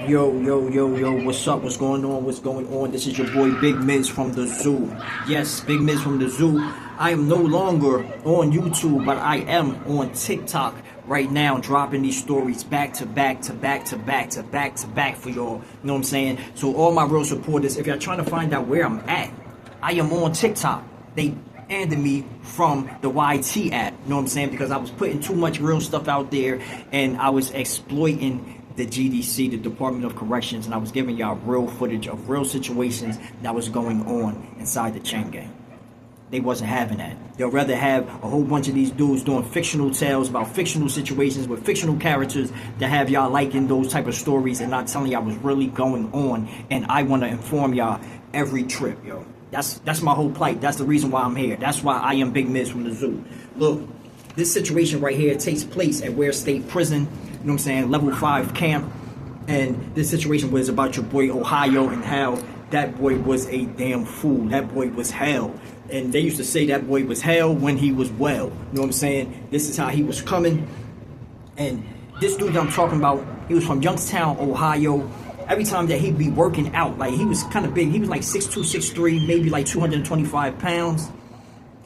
Yo, what's up? What's going on? What's going on? This is your boy Big Miz from the zoo. Yes, Big Miz from the zoo. I am no longer on YouTube, but I am on TikTok right now, dropping these stories back to back to back to back to back to back for y'all. You know what I'm saying? So all my real supporters, if y'all trying to find out where I'm at, I am on TikTok. They ended me from the YT app, you know what I'm saying? Because I was putting too much real stuff out there and I was exploiting the GDC, the Department of Corrections, and I was giving y'all real footage of real situations that was going on inside the chain gang. They wasn't having that. They'll rather have a whole bunch of these dudes doing fictional tales about fictional situations with fictional characters to have y'all liking those type of stories and not telling y'all what's really going on. And I want to inform y'all every trip, yo. That's my whole plight. That's the reason why I'm here. That's why I am Big Miz from the zoo. Look, this situation right here takes place at Ware State Prison. You know what I'm saying? Level 5 camp. And this situation was about your boy Ohio and how that boy was a damn fool. That boy was hell. And they used to say that boy was hell when he was well. You know what I'm saying? This is how he was coming. And this dude that I'm talking about, he was from Youngstown, Ohio. Every time that he'd be working out, like he was kind of big. He was like 6'2", 6'3", maybe like 225 pounds.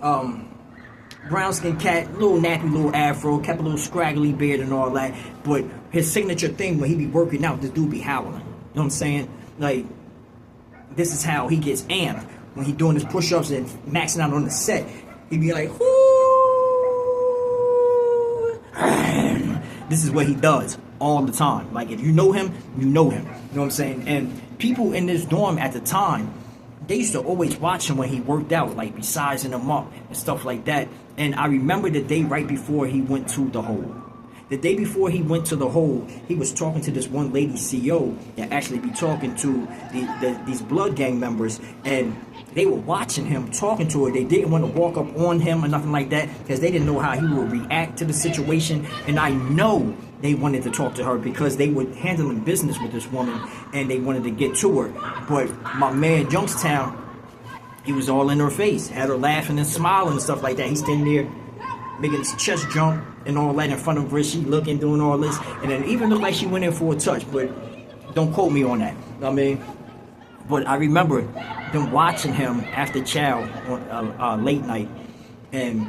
Brown skin cat, little nappy, little afro, kept a little scraggly beard and all that. But his signature thing when he be working out, this dude be howling. You know what I'm saying? Like, this is how he gets amped. When he doing his push-ups and maxing out on the set, he be like, whoo! This is what he does all the time. Like, if you know him, you know him. You know what I'm saying? And people in this dorm at the time, they used to always watch him when he worked out, like be sizing him up and stuff like that. And I remember the day right before he went to the hole. The day before he went to the hole, he was talking to this one lady CO that actually be talking to these blood gang members, and they were watching him talking to her. They didn't want to walk up on him or nothing like that because they didn't know how he would react to the situation. And I know they wanted to talk to her because they were handling business with this woman and they wanted to get to her. But my man Youngstown, he was all in her face, had her laughing and smiling and stuff like that. He's standing there making his chest jump and all that in front of her. She looking, doing all this, and then even looked like she went in for a touch, but don't quote me on that. I mean, but I remember them watching him after chow on late night, and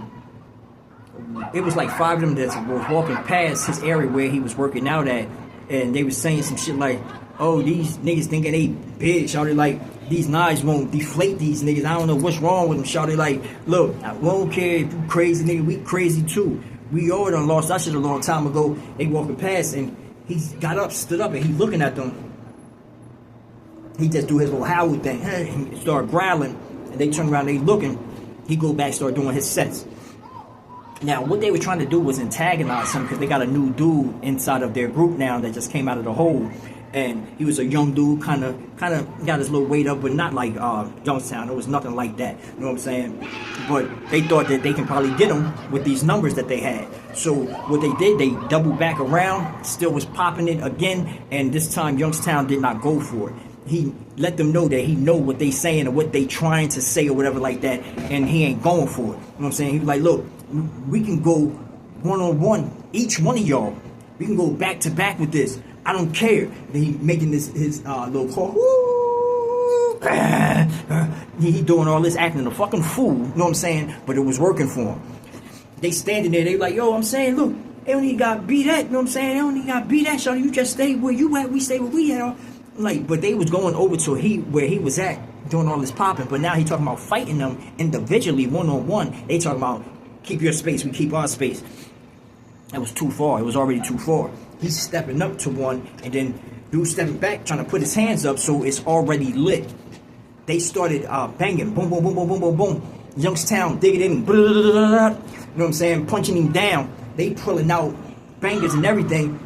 it was like 5 of them that were walking past his area where he was working out at, and they was saying some shit like, oh, these niggas thinking they big, shouted like, these knives won't deflate these niggas. I don't know what's wrong with them, shouted like, look, I won't care if you crazy nigga, we crazy too. We all done lost that shit a long time ago. They walking past and he got up, stood up, and he looking at them. He just do his little howl thing, and start growling, and they turn around, they looking. He go back, start doing his sets. Now, what they were trying to do was antagonize him because they got a new dude inside of their group now that just came out of the hole. And he was a young dude, kind of got his little weight up, but not like Youngstown. It was nothing like that. You know what I'm saying? But they thought that they can probably get him with these numbers that they had. So what they did, they doubled back around, still was popping it again, and this time Youngstown did not go for it. He let them know that he know what they saying or what they trying to say or whatever like that, and he ain't going for it. You know what I'm saying? He was like, look, we can go one-on-one, each one of y'all. We can go back to back with this. I don't care. Then he making his little call. He doing all this, acting a fucking fool. You know what I'm saying? But it was working for him. They standing there. They like, yo, I'm saying, look, they don't even got beat at. You know what I'm saying? They don't even got beat at. So you just stay where you at. We stay where we at. Like, but they was going over to where he was at, doing all this popping. But now he talking about fighting them individually, one-on-one. They talking about keep your space. We keep our space. That was too far. It was already too far. He's stepping up to one, and then dude stepping back, trying to put his hands up, so it's already lit. They started banging, boom, boom, boom, boom, boom, boom, boom. Youngstown digging in, blah, blah, blah, blah, blah. You know what I'm saying? Punching him down. They pulling out bangers and everything,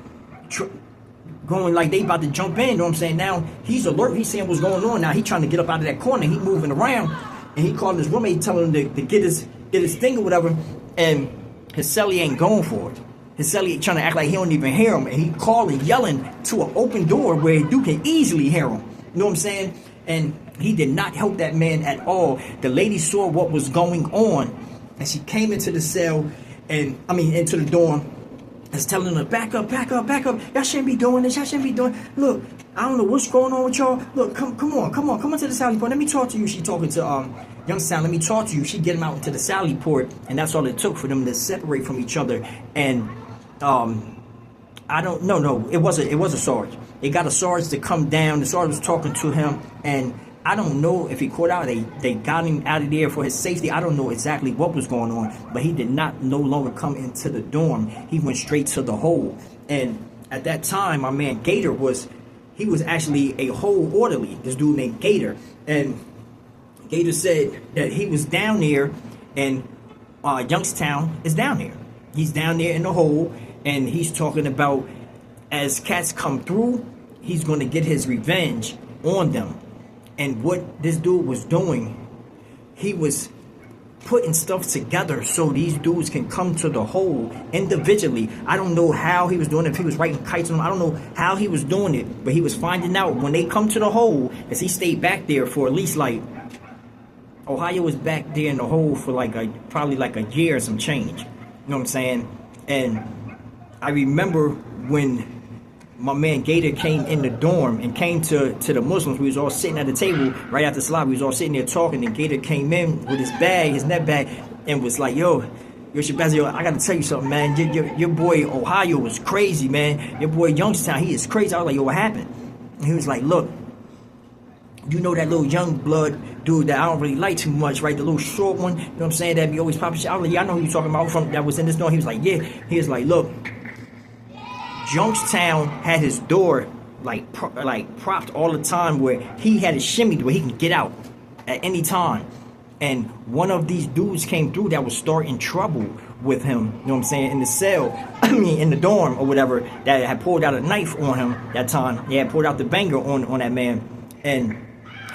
going like they about to jump in. You know what I'm saying? Now he's alert. He's saying what's going on. Now he trying to get up out of that corner. He moving around, and he calling his roommate, telling him to get his thing or whatever. And his celly ain't going for it. His celly trying to act like he don't even hear him, and he calling, yelling to an open door where you can easily hear him. You know what I'm saying? And he did not help that man at all. The lady saw what was going on, and she came into the cell, into the dorm, is telling her, back up, back up, back up. Y'all shouldn't be doing this. Y'all shouldn't be doing. Look, I don't know what's going on with y'all. Look, come on to the Sally Port. Let me talk to you. She talking to Youngstown. Let me talk to you. She get him out into the Sally Port, and that's all it took for them to separate from each other. And I don't no, it was a Sarge. They got a Sarge to come down. The Sarge was talking to him, and I don't know if he caught out. They got him out of there for his safety. I don't know exactly what was going on, but he did not no longer come into the dorm. He went straight to the hole. And at that time, my man Gator was actually a hole orderly. This dude named Gator, and Gator said that he was down there, and Youngstown is down there. He's down there in the hole, and he's talking about as cats come through, he's going to get his revenge on them. And what this dude was doing, he was putting stuff together so these dudes can come to the hole individually. I don't know how he was doing it, if he was writing kites on them. I don't know how he was doing it, but he was finding out when they come to the hole, as he stayed back there for at least like, Ohio was back there in the hole for probably like a year or some change. You know what I'm saying? And I remember when my man Gator came in the dorm and came to the Muslims. We was all sitting at the table right after Salah. We was all sitting there talking, and Gator came in with his bag, his net bag, and was like, yo, Shabazz, yo, I gotta tell you something, man. Your boy Ohio was crazy, man. Your boy Youngstown, he is crazy. I was like, yo, what happened? And he was like, look, you know that little young blood dude that I don't really like too much, right? The little short one, you know what I'm saying? That be always popping shit. I was like, yeah, I know who you talking about from that was in this dorm. He was like, yeah. He was like, look, Youngstown had his door propped all the time, where he had it shimmied where he can get out at any time. And one of these dudes came through that was starting trouble with him, you know what I'm saying, in the cell, in the dorm or whatever, that had pulled out a knife on him that time. He had pulled out the banger on that man. And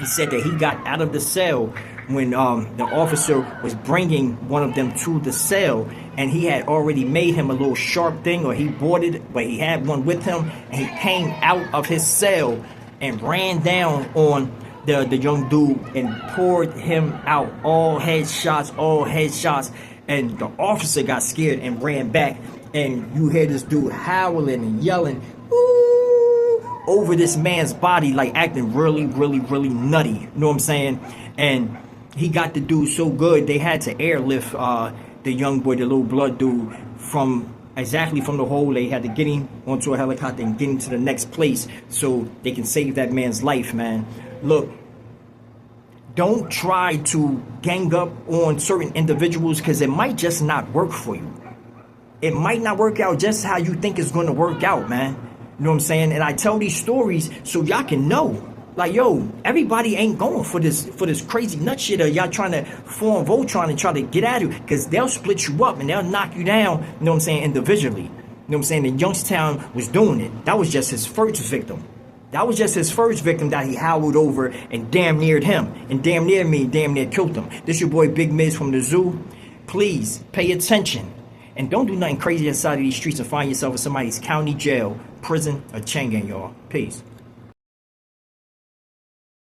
he said that he got out of the cell when the officer was bringing one of them to the cell, and he had already made him a little sharp thing, or he bought it, but he had one with him, and he came out of his cell and ran down on the young dude and poured him out, all headshots, and the officer got scared and ran back, and you hear this dude howling and yelling, "Ooh!" over this man's body, like acting really, really, really nutty, you know what I'm saying? And he got the dude so good, they had to airlift the young boy, the little blood dude, from the hole. They had to get him onto a helicopter and get him to the next place so they can save that man's life, man. Look, don't try to gang up on certain individuals, because it might just not work for you. It might not work out just how you think it's going to work out, man. You know what I'm saying? And I tell these stories so y'all can know. Like, yo, everybody ain't going for this crazy nut shit, or y'all trying to form Voltron and try to get at you, because they'll split you up and they'll knock you down, you know what I'm saying, individually. You know what I'm saying? And Youngstown was doing it. That was just his first victim. That he howled over and damn neared him. And damn near killed him. This your boy Big Miz from the zoo. Please pay attention. And don't do nothing crazy outside of these streets and find yourself in somebody's county jail, prison, or chain gang, y'all. Peace.